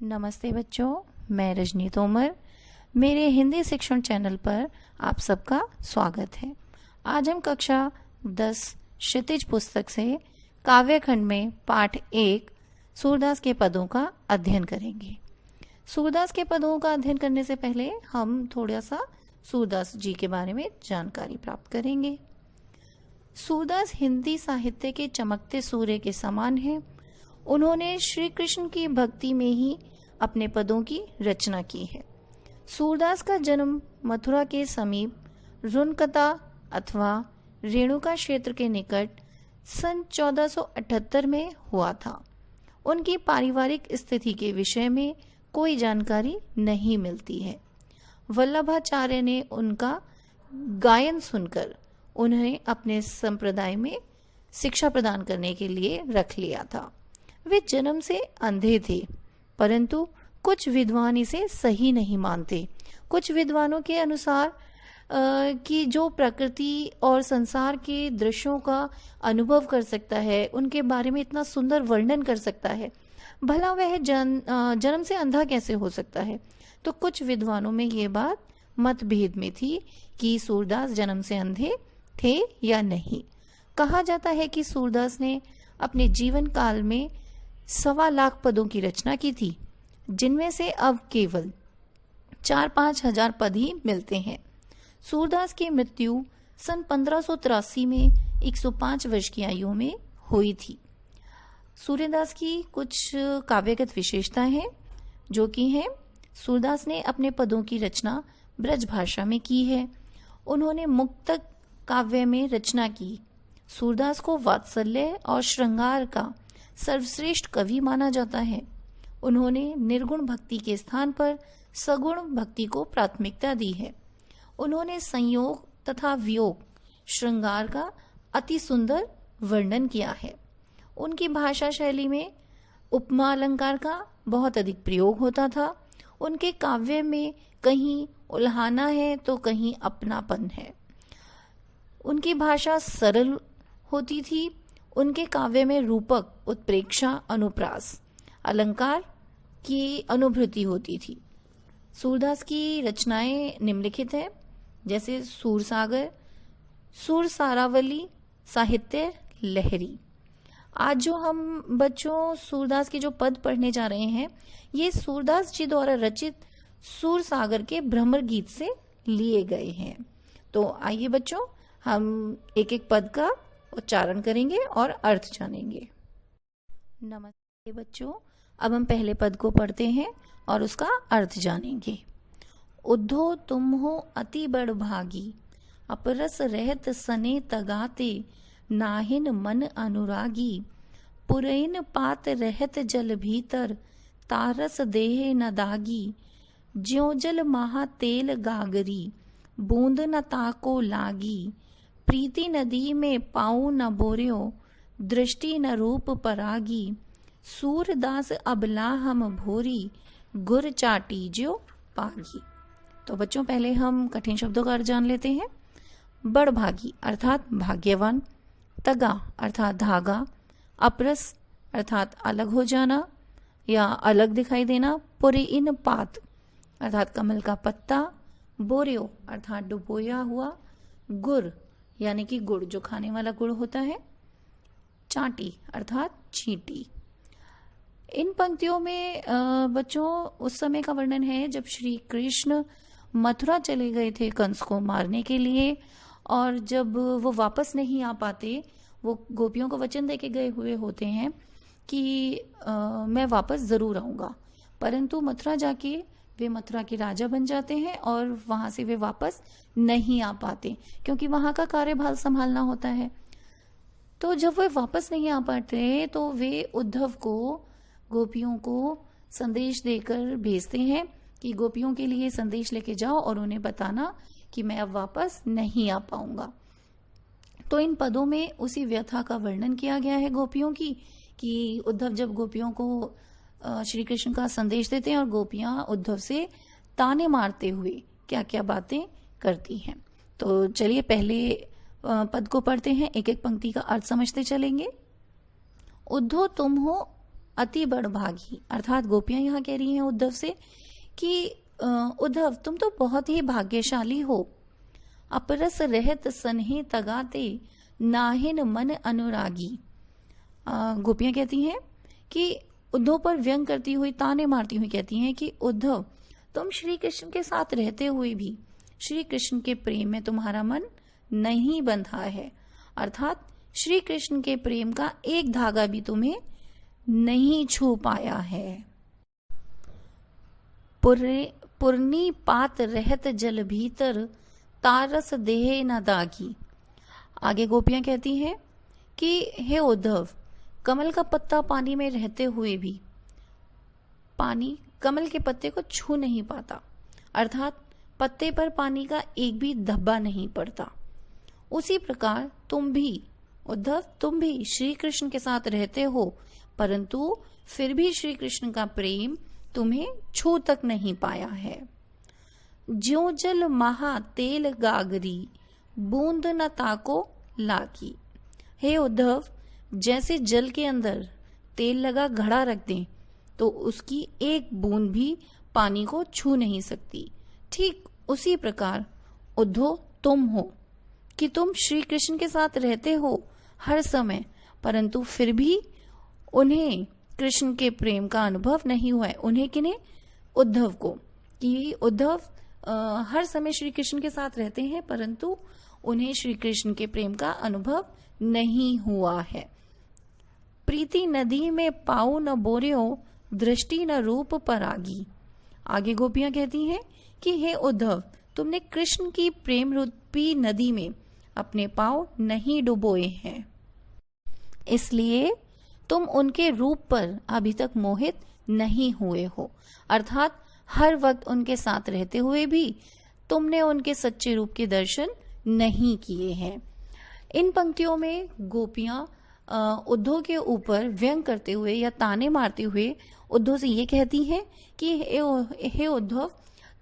नमस्ते बच्चों, मैं रजनी तोमर। मेरे हिंदी शिक्षण चैनल पर आप सबका स्वागत है। आज हम कक्षा 10 क्षितिज पुस्तक से काव्य खंड में पाठ 1 सूरदास के पदों का अध्ययन करेंगे। सूरदास के पदों का अध्ययन करने से पहले हम थोड़ा सा सूरदास जी के बारे में जानकारी प्राप्त करेंगे। सूरदास हिंदी साहित्य के चमकते सूर्य के समान हैं। उन्होंने श्री कृष्ण की भक्ति में ही अपने पदों की रचना की है। सूरदास का जन्म मथुरा के समीप रुनकता अथवा रेणुका क्षेत्र के निकट सन 1478 में हुआ था। उनकी पारिवारिक स्थिति के विषय में कोई जानकारी नहीं मिलती है। वल्लभाचार्य ने उनका गायन सुनकर उन्हें अपने संप्रदाय में शिक्षा प्रदान करने के लिए रख लिया था। वे जन्म से अंधे थे, परंतु कुछ विद्वान इसे सही नहीं मानते। कुछ विद्वानों के अनुसार कि जो प्रकृति और संसार के दृश्यों का अनुभव कर सकता है, उनके बारे में इतना सुंदर वर्णन कर सकता है, भला वह जन्म से अंधा कैसे हो सकता है। तो कुछ विद्वानों में ये बात मतभेद में थी कि सूरदास जन्म से अंधे थे या नहीं। कहा जाता है कि सूरदास ने अपने जीवन काल में 1.25 लाख पदों की रचना की थी, जिनमें से अब केवल 4-5 हजार पद ही मिलते हैं। सूरदास की मृत्यु सन 1583 में 105 वर्ष की आयु में हुई थी। सूरदास की कुछ काव्यगत विशेषताएं हैं, जो कि हैं सूरदास ने अपने पदों की रचना ब्रज भाषा में की है। उन्होंने मुक्तक काव्य में रचना की। सूरदास को वात्सल्य और श्रृंगार का सर्वश्रेष्ठ कवि माना जाता है। उन्होंने निर्गुण भक्ति के स्थान पर सगुण भक्ति को प्राथमिकता दी है। उन्होंने संयोग तथा वियोग श्रृंगार का अति सुंदर वर्णन किया है। उनकी भाषा शैली में उपमा अलंकार का बहुत अधिक प्रयोग होता था। उनके काव्य में कहीं उल्हाना है तो कहीं अपनापन है। उनकी भाषा सरल होती थी। उनके काव्य में रूपक, उत्प्रेक्षा, अनुप्रास, अलंकार की अनुभूति होती थी। सूरदास की रचनाएं निम्नलिखित है, जैसे सूरसागर, सुरसारावली, साहित्य लहरी। आज जो हम बच्चों सूरदास के जो पद पढ़ने जा रहे हैं, ये सूरदास जी द्वारा रचित सूरसागर के भ्रमर गीत से लिए गए हैं। तो आइए बच्चों, हम एक एक पद का उच्चारण करेंगे और अर्थ जानेंगे। नमस्ते बच्चों, अब हम पहले पद को पढ़ते हैं और उसका अर्थ जानेंगे। उद्धो तुम हो अति बड़ भागी, अपरस रहत सने तगाते, नाहिन मन अनुरागी, पुरैन पात रहत जल भीतर, तारस देह न दागी, ज्यों जल महा तेल गागरी, बूंद न ताको लागी, प्रीति नदी में पाऊ न बोर्यो, दृष्टि न रूप परागी, सूरदास अबला हम भोरी, गुर चाटी ज्यो पागी। तो बच्चों, पहले हम कठिन शब्दों का अर्थ जान लेते हैं। बड़भागी अर्थात भाग्यवान, तगा अर्थात धागा, अपरस अर्थात अलग हो जाना या अलग दिखाई देना, पुरीन पात अर्थात कमल का पत्ता, बोर्यो अर्थात डुबोया हुआ, गुर यानी कि गुड़, जो खाने वाला गुड़ होता है, चाटी अर्थात चींटी। इन पंक्तियों में बच्चों उस समय का वर्णन है जब श्री कृष्ण मथुरा चले गए थे कंस को मारने के लिए, और जब वो वापस नहीं आ पाते, वो गोपियों को वचन देके गए हुए होते हैं कि मैं वापस जरूर आऊंगा, परंतु मथुरा जाके वे मथुरा के राजा बन जाते हैं और वहां से वे वापस नहीं आ पाते, क्योंकि वहां का कार्यभार संभालना होता है। तो जब वे वापस नहीं आ पाते तो वे उद्धव को, गोपियों को संदेश देकर भेजते हैं कि गोपियों के लिए संदेश लेके जाओ और उन्हें बताना कि मैं अब वापस नहीं आ पाऊंगा। तो इन पदों में उसी व्यथा का वर्णन किया गया है गोपियों की, कि उद्धव जब गोपियों को श्री कृष्ण का संदेश देते हैं और गोपियां उद्धव से ताने मारते हुए क्या क्या बातें करती हैं। तो चलिए पहले पद को पढ़ते हैं, एक एक पंक्ति का अर्थ समझते चलेंगे। उद्धो तुम हो अति बड़भागी। अर्थात गोपियां यहाँ कह रही हैं उद्धव से कि उद्धव तुम तो बहुत ही भाग्यशाली हो। अपरस रहत सन्हे तगाते नाहिन मन अनुरागी। गोपियां कहती हैं कि उद्धव पर व्यंग करती हुई, ताने मारती हुई कहती हैं कि उद्धव तुम श्री कृष्ण के साथ रहते हुए भी श्री कृष्ण के प्रेम में तुम्हारा मन नहीं बंधा है। अर्थात श्री कृष्ण के प्रेम का एक धागा भी तुम्हें नहीं छू पाया है। पुरनी पात रहत जल भीतर तारस देह न दागी। आगे गोपियां कहती हैं कि हे उद्धव, कमल का पत्ता पानी में रहते हुए भी पानी कमल के पत्ते को छू नहीं पाता। अर्थात पत्ते पर पानी का एक भी धब्बा नहीं पड़ता। उसी प्रकार तुम भी उद्धव, तुम भी श्री कृष्ण के साथ रहते हो, परंतु फिर भी श्री कृष्ण का प्रेम तुम्हें छू तक नहीं पाया है। ज्यों जल महा तेल गागरी बूंद न ताको लागी। हे उद्धव, जैसे जल के अंदर तेल लगा घड़ा रख दें तो उसकी एक बूंद भी पानी को छू नहीं सकती, ठीक उसी प्रकार उद्धव तुम हो कि तुम श्री कृष्ण के साथ रहते हो हर समय, परंतु फिर भी उन्हें कृष्ण के प्रेम का अनुभव नहीं हुआ है। उन्हें किन्हें? उद्धव को, कि उद्धव हर समय श्री कृष्ण के साथ रहते हैं परंतु उन्हें श्री कृष्ण के प्रेम का अनुभव नहीं हुआ है। प्रीति नदी में पाऊ न बोर्यो दृष्टि न रूप परागी। आगे गोपियां कहती हैं कि हे उद्धव, तुमने कृष्ण की प्रेम रूपी नदी में अपने पांव नहीं डुबोए हैं, इसलिए तुम उनके रूप पर अभी तक मोहित नहीं हुए हो। अर्थात हर वक्त उनके साथ रहते हुए भी तुमने उनके सच्चे रूप के दर्शन नहीं किए हैं। इन पंक्तियों में गोपियां उद्धव के ऊपर व्यंग करते हुए या ताने मारते हुए उद्धव से ये कहती हैं कि हे उद्धव,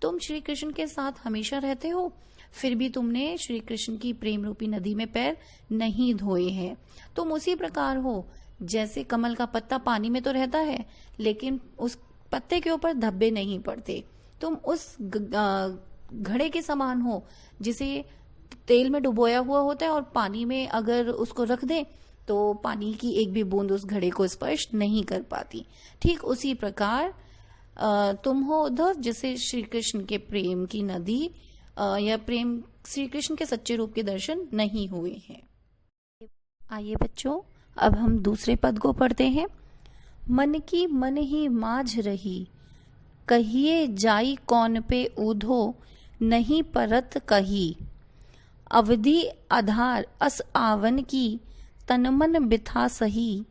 तुम श्री कृष्ण के साथ हमेशा रहते हो, फिर भी तुमने श्री कृष्ण की प्रेम रूपी नदी में पैर नहीं धोए हैं। तुम उसी प्रकार हो जैसे कमल का पत्ता पानी में तो रहता है लेकिन उस पत्ते के ऊपर धब्बे नहीं पड़ते। तुम उस घड़े के समान हो जिसे तेल में डुबोया हुआ होता है और पानी में अगर उसको रख दें तो पानी की एक भी बूंद उस घड़े को स्पर्श नहीं कर पाती। ठीक उसी प्रकार तुम हो उद्धव, जिसे श्री कृष्ण के प्रेम की नदी या प्रेम श्री कृष्ण के सच्चे रूप के दर्शन नहीं हुए हैं। आइए बच्चों, अब हम दूसरे पद को पढ़ते हैं। मन की मन ही माझ रही, कहिए जाई कौन पे ऊधो, नहीं परत कही। अवधि आधार अस आवन की, तन मन बिथा सही।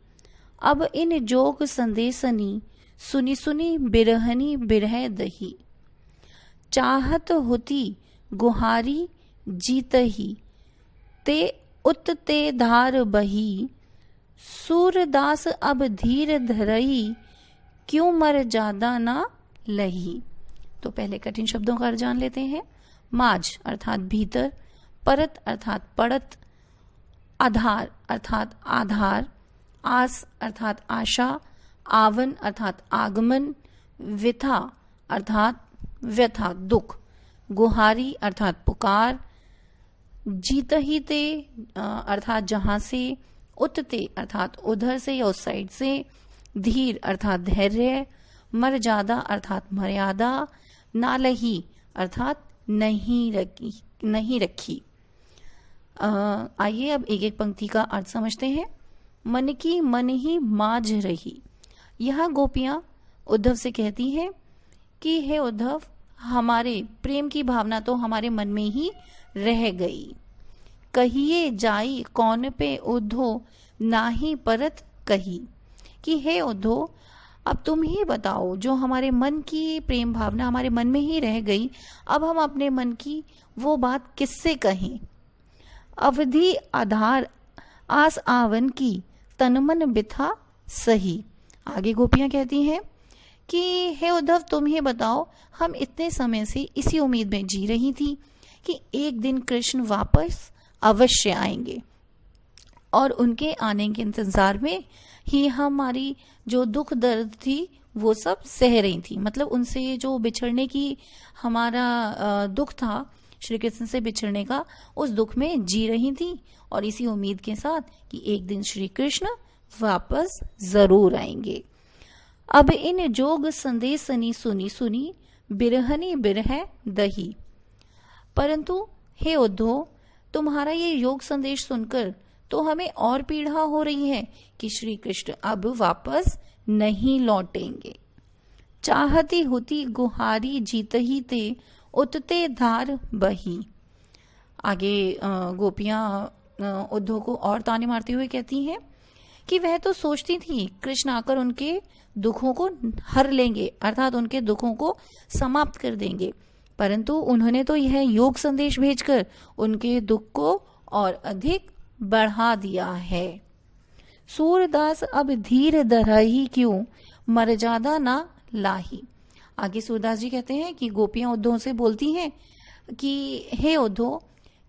अब इन जोग संदेशनी, सुनी सुनी बिरहनी बिरह दही। चाहत होती गुहारी जीतही, ते उत ते धार बही। सूरदास अब धीर धरई, क्यों मर ज्यादा ना लही। तो पहले कठिन शब्दों का अर्थ जान लेते हैं। माज अर्थात भीतर, परत अर्थात पड़त, आधार अर्थात आधार, आस अर्थात आशा, आवन अर्थात आगमन, विथा अर्थात व्यथा दुख, गुहारी अर्थात पुकार, जीतहीते अर्थात जहां से, उतते अर्थात उधर से या उस साइड से, धीर अर्थात धैर्य, मर्यादा अर्थात मर्यादा, नालही अर्थात नहीं रखी। आइए अब एक एक पंक्ति का अर्थ समझते हैं। मन की मन ही माज रही। यह गोपियां उद्धव से कहती हैं कि हे उद्धव, हमारे प्रेम की भावना तो हमारे मन में ही रह गई। कहिए जाई कौन पे उद्धो, नाही परत कही। कि हे उद्धव, अब तुम ही बताओ, जो हमारे मन की प्रेम भावना हमारे मन में ही रह गई, अब हम अपने मन की वो बात किससे कहें। अवधि आधार आस आवन की, तन मन बिथा सही। आगे गोपियां कहती हैं कि हे उद्धव, तुम ही बताओ, हम इतने समय से इसी उम्मीद में जी रही थी कि एक दिन कृष्ण वापस अवश्य आएंगे और उनके आने के इंतजार में ही हमारी जो दुख दर्द थी वो सब सह रही थी। मतलब उनसे जो बिछड़ने की हमारा दुख था, श्री कृष्ण से बिछड़ने का, उस दुख में जी रही थी और इसी उम्मीद के साथ कि एक दिन श्री कृष्ण वापस जरूर आएंगे। अब इन जोग संदेश सनी सुनी सुनी बिरहनी बिरह दही। परंतु हे उद्धव, तुम्हारा ये योग संदेश सुनकर तो हमें और पीड़ा हो रही है कि श्री कृष्ण अब वापस नहीं लौटेंगे। चाहती होती गुहारी जीत ही ते उतते धार बही। आगे गोपियां उद्धव को और ताने मारते हुए कहती हैं कि वह तो सोचती थी कृष्ण आकर उनके दुखों को हर लेंगे, अर्थात उनके दुखों को समाप्त कर देंगे, परंतु उन्होंने तो यह योग संदेश भेजकर उनके दुख को और अधिक बढ़ा दिया है। सूरदास अब धीर धरही क्यों मर्यादा ना लाही। आगे सूरदास जी कहते हैं कि गोपियां उद्धव से बोलती हैं कि हे उद्धव,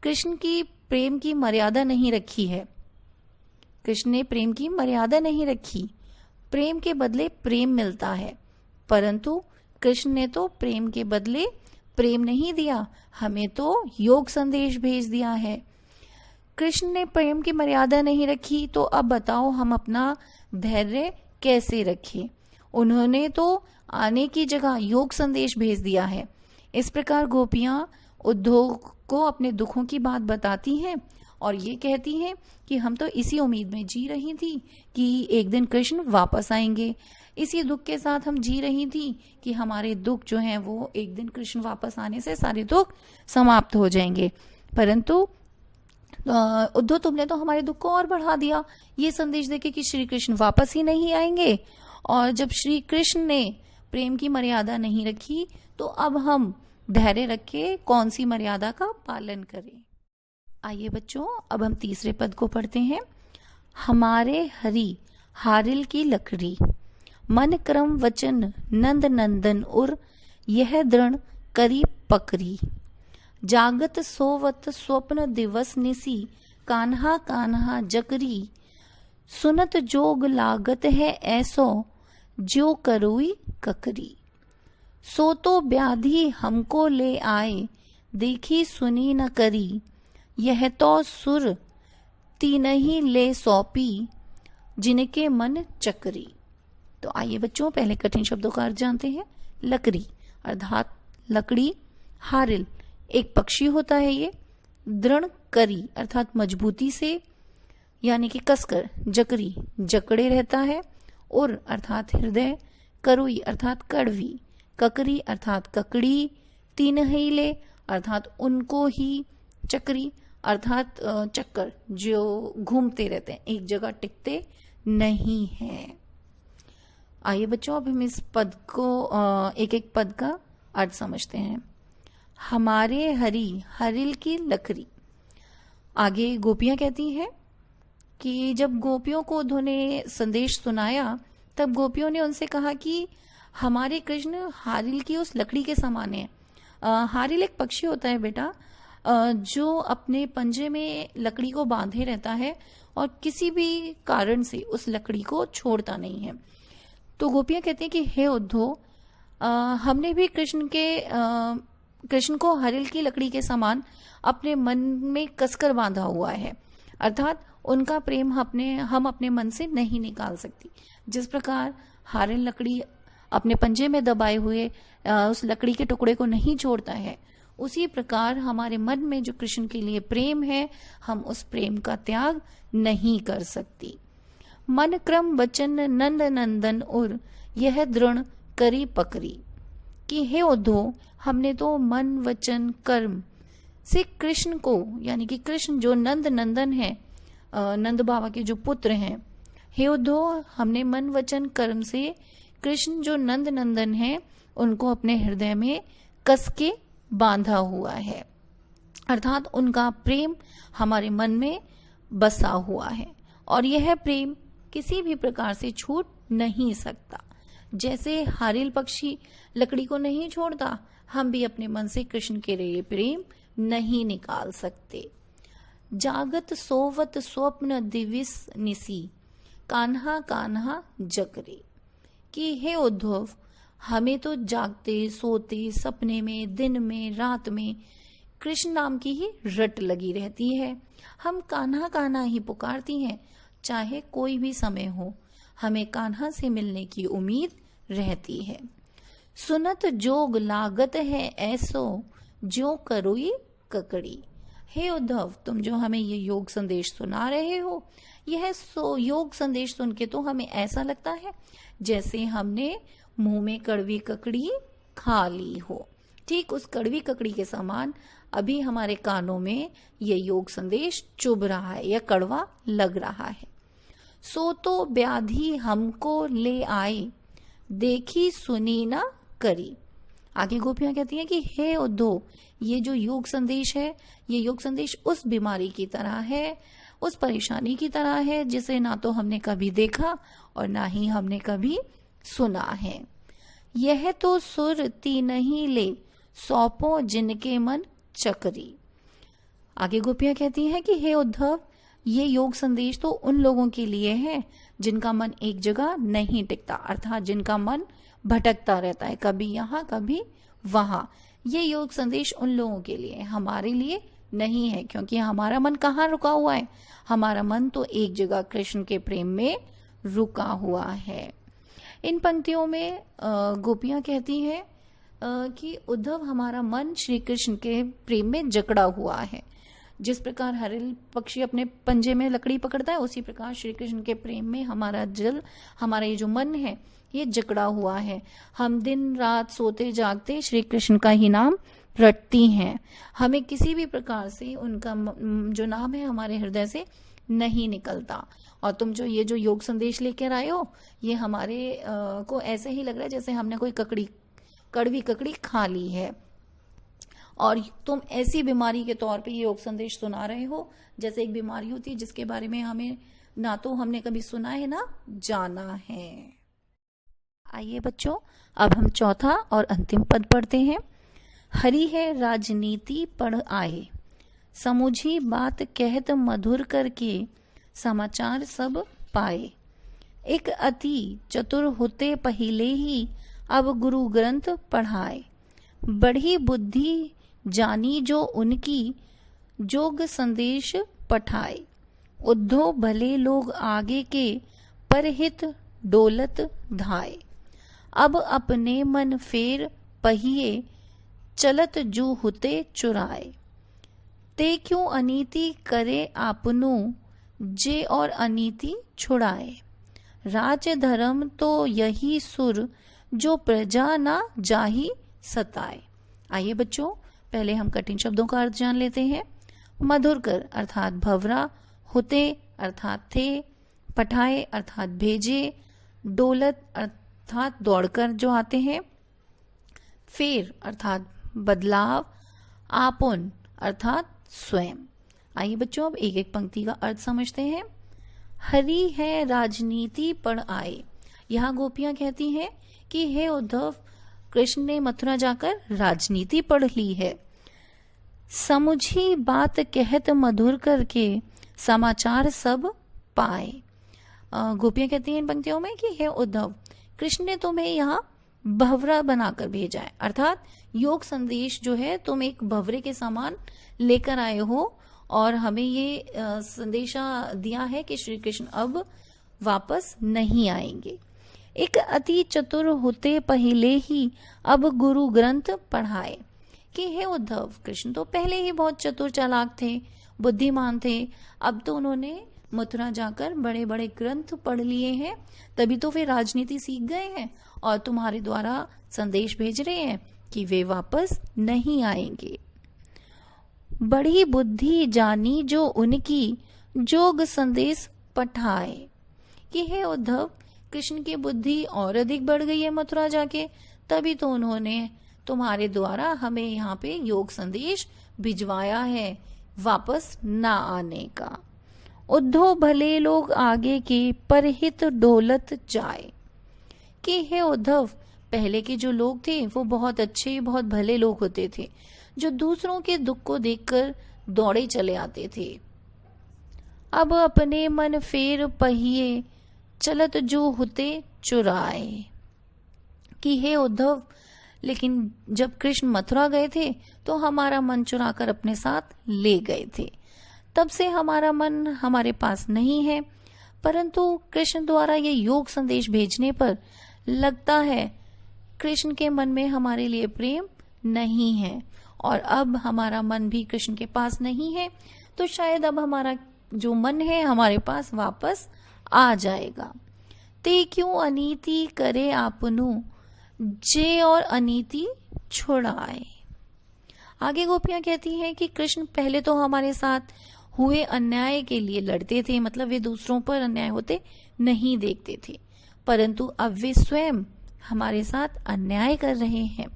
कृष्ण की प्रेम की मर्यादा नहीं रखी है। कृष्ण ने प्रेम की मर्यादा नहीं रखी, प्रेम के बदले प्रेम मिलता है, परंतु कृष्ण ने तो प्रेम के बदले प्रेम नहीं दिया, हमें तो योग संदेश भेज दिया है। कृष्ण ने प्रेम की मर्यादा नहीं रखी, तो अब बताओ हम अपना धैर्य कैसे रखें। उन्होंने तो आने की जगह योग संदेश भेज दिया है। इस प्रकार गोपियां उद्धव को अपने दुखों की बात बताती हैं और ये कहती हैं कि हम तो इसी उम्मीद में जी रही थी कि एक दिन कृष्ण वापस आएंगे। इसी दुख के साथ हम जी रही थी कि हमारे दुख जो हैं वो एक दिन कृष्ण वापस आने से सारे दुख समाप्त हो जाएंगे, परंतु उद्धव तुमने तो हमारे दुख को और बढ़ा दिया ये संदेश देके कि श्री कृष्ण वापस ही नहीं आएंगे। और जब श्री कृष्ण ने प्रेम की मर्यादा नहीं रखी तो अब हम धैर्य रख के कौन सी मर्यादा का पालन करें। आइए बच्चों, अब हम तीसरे पद को पढ़ते हैं। हमारे हरि हारिल की लकड़ी, मन क्रम वचन नंद नंदन उर, यह दृढ़ करी पकड़ी। जागत सोवत स्वप्न दिवस निसी, कान्हा कान्हा जकरी। सुनत जोग लागत है ऐसो, ज्यो करोई ककरी। सो तो व्याधि हमको ले आए, देखी सुनी न करी। यह तो सुर तीनही ले सौंपी, जिनके मन चकरी। तो आइए बच्चों, पहले कठिन शब्दों का अर्थ जानते हैं। लकड़ी अर्थात लकड़ी, हारिल एक पक्षी होता है ये, दृढ़ करी अर्थात मजबूती से यानी कि कसकर, जकरी जकड़े रहता है, उर अर्थात हृदय, करुई अर्थात कड़वी, ककरी अर्थात ककड़ी, तीन हिले अर्थात उनको ही, चक्री अर्थात चक्कर जो घूमते रहते हैं, एक जगह टिकते नहीं हैं। आइए बच्चों, अब हम इस पद को एक एक पद का अर्थ समझते हैं। हमारे हरि हरिल की लकड़ी। आगे गोपियां कहती हैं कि जब गोपियों को उन्होंने संदेश सुनाया तब गोपियों ने उनसे कहा कि हमारे कृष्ण हारिल की उस लकड़ी के समान है। हारिल एक पक्षी होता है बेटा, जो अपने पंजे में लकड़ी को बांधे रहता है और किसी भी कारण से उस लकड़ी को छोड़ता नहीं है। तो गोपियां कहती हैं कि हे उद्धव, हमने भी कृष्ण को हरिल की लकड़ी के समान अपने मन में कसकर बांधा हुआ है, अर्थात उनका प्रेम हम अपने मन से नहीं निकाल सकती। जिस प्रकार हारिल लकड़ी अपने पंजे में दबाए हुए उस लकड़ी के टुकड़े को नहीं छोड़ता है, उसी प्रकार हमारे मन में जो कृष्ण के लिए प्रेम है, हम उस प्रेम का त्याग नहीं कर सकती। मन क्रम वचन नंद नंदन उर, यह दृढ़ करी पकड़ी। कि हे उद्धव, हमने तो मन वचन कर्म से कृष्ण को, यानी कि कृष्ण जो नंद नंदन है, नंद बाबा के जो पुत्र हैं, हे उद्धव, हमने मन वचन कर्म से कृष्ण जो नंद नंदन है उनको अपने हृदय में कस के बांधा हुआ है, अर्थात उनका प्रेम हमारे मन में बसा हुआ है और यह प्रेम किसी भी प्रकार से छूट नहीं सकता। जैसे हारिल पक्षी लकड़ी को नहीं छोड़ता, हम भी अपने मन से कृष्ण के लिए प्रेम नहीं निकाल सकते। जागत सोवत स्वप्न दिविस निसी, कान्हा कान्हा जकरे। कि हे उद्धव, हमें तो जागते सोते सपने में, दिन में, रात में कृष्ण नाम की ही रट लगी रहती है। हम कान्हा कान्हा ही पुकारती हैं, चाहे कोई भी समय हो, हमें कान्हा से मिलने की उम्मीद रहती है। सुनत जोग लागत है ऐसो, जो करोई ककड़ी। हे उद्धव, तुम जो हमें ये योग संदेश सुना रहे हो, यह योग संदेश सुन के तो हमें ऐसा लगता है जैसे हमने मुंह में कड़वी ककड़ी खा ली हो। ठीक उस कड़वी ककड़ी के समान अभी हमारे कानों में ये योग संदेश चुभ रहा है या कड़वा लग रहा है। सो तो व्याधि हमको ले आए, देखी सुनी ना करी। आगे गोपियां कहती हैं कि हे उद्धव, ये जो योग संदेश है, ये योग संदेश उस बीमारी की तरह है, उस परेशानी की तरह है जिसे ना तो हमने कभी देखा और ना ही हमने कभी सुना है। यह तो सुरती नहीं ले, सौंपो जिनके मन चकरी। आगे गोपियां कहती हैं कि हे उद्धव, ये योग संदेश तो उन लोगों के लिए है जिनका मन एक जगह नहीं टिकता, अर्थात जिनका मन भटकता रहता है, कभी यहाँ कभी वहां। ये योग संदेश उन लोगों के लिए, हमारे लिए नहीं है, क्योंकि हमारा मन कहाँ रुका हुआ है? हमारा मन तो एक जगह कृष्ण के प्रेम में रुका हुआ है। इन पंक्तियों में गोपियां कहती हैं कि उद्धव, हमारा मन श्री कृष्ण के प्रेम में जकड़ा हुआ है। जिस प्रकार हरिल पक्षी अपने पंजे में लकड़ी पकड़ता है, उसी प्रकार श्री कृष्ण के प्रेम में हमारा ये जो मन है, ये जकड़ा हुआ है। हम दिन रात सोते जागते श्री कृष्ण का ही नाम रटती हैं। हमें किसी भी प्रकार से उनका जो नाम है हमारे हृदय से नहीं निकलता। और तुम जो ये जो योग संदेश लेकर आए हो, ये हमारे को ऐसे ही लग रहा है जैसे हमने कोई कड़वी ककड़ी खा ली है। और तुम ऐसी बीमारी के तौर पे ये योग संदेश सुना रहे हो जैसे एक बीमारी होती है जिसके बारे में हमें ना तो हमने कभी सुना है ना जाना है। आइए बच्चों, अब हम चौथा और अंतिम पद पढ़ते हैं। हरि है राजनीति पढ़ आए, समुझी बात कहत मधुर करके, समाचार सब पाए। एक अति चतुर होते पहिले ही, अब गुरु ग्रंथ पढ़ाए। बढ़ी बुद्धि जानी जो उनकी, जोग संदेश पठाए। उद्धव भले लोग आगे के, परहित डोलत धाए। अब अपने मन फेर पहिए, चलत जू हुते चुराए। ते क्यों अनीति करे आपनु, जे और अनीति छुड़ाए। राज धर्म तो यही सुर, जो प्रजा ना जाही सताए। आइए बच्चों, पहले हम कठिन शब्दों का अर्थ जान लेते हैं। मधुर कर अर्थात भवरा, होते अर्थात थे, पठाए अर्थात भेजे, डोलत अर्थात दौड़कर जो आते हैं, फेर अर्थात बदलाव, आपुन अर्थात स्वयं। आइए बच्चों, अब एक एक पंक्ति का अर्थ समझते हैं। हरि है राजनीति पढ़ आए। यहाँ गोपियां कहती हैं कि हे उद्धव, कृष्ण ने मथुरा जाकर राजनीति पढ़ ली है। समुझी बात कहत मधुर करके, समाचार सब पाए। गोपियां कहती हैं इन पंक्तियों में कि हे उद्धव, कृष्ण ने तुम्हें यहाँ भवरा बनाकर भेजा है, अर्थात योग संदेश जो है तुम एक भवरे के समान लेकर आए हो और हमें ये संदेशा दिया है कि श्री कृष्ण अब वापस नहीं आएंगे। एक अति चतुर होते पहले ही, अब गुरु ग्रंथ पढ़ाए। कि हे उद्धव, कृष्ण तो पहले ही बहुत चतुर चालाक थे, बुद्धिमान थे, अब तो उन्होंने मथुरा जाकर बड़े बड़े ग्रंथ पढ़ लिए हैं, तभी तो वे राजनीति सीख गए हैं और तुम्हारे द्वारा संदेश भेज रहे हैं कि वे वापस नहीं आएंगे। बड़ी बुद्धि जानी जो उनकी, जोग संदेश पठाए। कि हे उद्धव, कृष्ण की बुद्धि और अधिक बढ़ गई है मथुरा जाके, तभी तो उन्होंने तुम्हारे द्वारा हमें यहाँ पे योग संदेश भिजवाया है वापस ना आने का। उद्धव भले लोग आगे के, परहित डोलत जाए। कि हे उद्धव, पहले के जो लोग थे वो बहुत अच्छे बहुत भले लोग होते थे, जो दूसरों के दुख को देखकर दौड़े चले आते थे। अब अपने मन फेर पहिए, चलत जो होते चुराए। कि हे उद्धव, लेकिन जब कृष्ण मथुरा गए थे तो हमारा मन चुराकर अपने साथ ले गए थे। तब से हमारा मन हमारे पास नहीं है। परंतु कृष्ण द्वारा ये योग संदेश भेजने पर लगता है कृष्ण के मन में हमारे लिए प्रेम नहीं है, और अब हमारा मन भी कृष्ण के पास नहीं है, तो शायद अब हमारा जो मन है हमारे पास वापस आ जाएगा। ते क्यों अनीति करे आपनु, जे और अनीति छुड़ाए। आगे गोपियां कहती हैं कि कृष्ण पहले तो हमारे साथ हुए अन्याय के लिए लड़ते थे, मतलब वे दूसरों पर अन्याय होते नहीं देखते थे, परंतु अब वे स्वयं हमारे साथ अन्याय कर रहे हैं,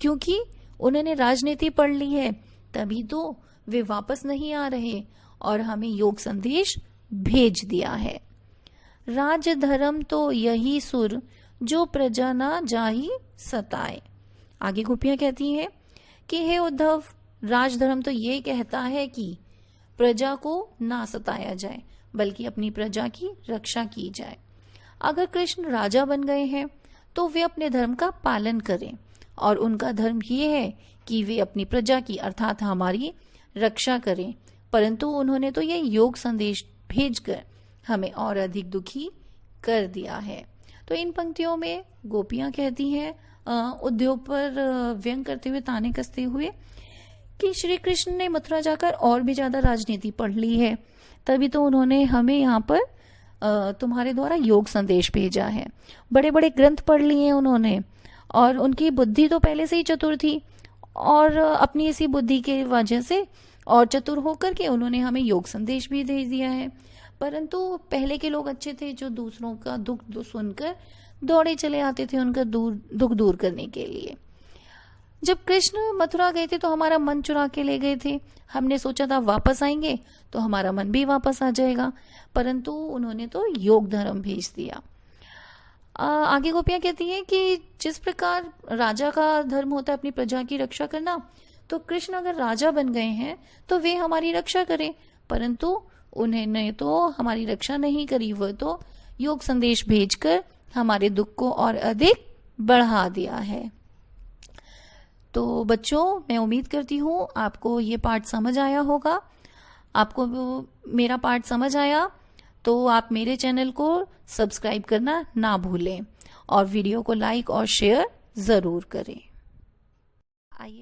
क्योंकि उन्होंने राजनीति पढ़ ली है, तभी तो वे वापस नहीं आ रहे और हमें योग संदेश भेज दिया है। राज धर्म तो यही सुर, जो प्रजा ना जाही सताए। आगे गोपियां कहती हैं कि हे उद्धव, राजधर्म तो ये कहता है कि प्रजा को ना सताया जाए, बल्कि अपनी प्रजा की रक्षा की जाए। अगर कृष्ण राजा बन गए हैं तो वे अपने धर्म का पालन करें, और उनका धर्म ये है कि वे अपनी प्रजा की अर्थात हमारी रक्षा करें, परंतु उन्होंने तो ये योग संदेश भेजकर हमें और अधिक दुखी कर दिया है। तो इन पंक्तियों में गोपियां कहती हैं उद्योग पर व्यंग करते हुए, ताने कसते हुए, कि श्री कृष्ण ने मथुरा जाकर और भी ज्यादा राजनीति पढ़ ली है, तभी तो उन्होंने हमें यहाँ पर तुम्हारे द्वारा योग संदेश भेजा है। बड़े बड़े ग्रंथ पढ़ लिए हैं उन्होंने, और उनकी बुद्धि तो पहले से ही चतुर थी, और अपनी इसी बुद्धि के वजह से और चतुर होकर के उन्होंने हमें योग संदेश भी भेज दिया है। परंतु पहले के लोग अच्छे थे, जो दूसरों का दुख सुनकर दौड़े चले आते थे उनका दुख दूर करने के लिए। जब कृष्ण मथुरा गए थे तो हमारा मन चुरा के ले गए थे। हमने सोचा था वापस आएंगे तो हमारा मन भी वापस आ जाएगा, परंतु उन्होंने तो योग धर्म भेज दिया। आगे गोपियां कहती हैं कि जिस प्रकार राजा का धर्म होता है अपनी प्रजा की रक्षा करना, तो कृष्ण अगर राजा बन गए हैं तो वे हमारी रक्षा करें, परंतु उन्होंने तो हमारी रक्षा नहीं करी, वह तो योग संदेश भेजकर हमारे दुख को और अधिक बढ़ा दिया है। तो बच्चों, मैं उम्मीद करती हूँ आपको ये पाठ समझ आया होगा। आपको मेरा पाठ समझ आया तो आप मेरे चैनल को सब्सक्राइब करना ना भूलें, और वीडियो को लाइक और शेयर जरूर करें। आइए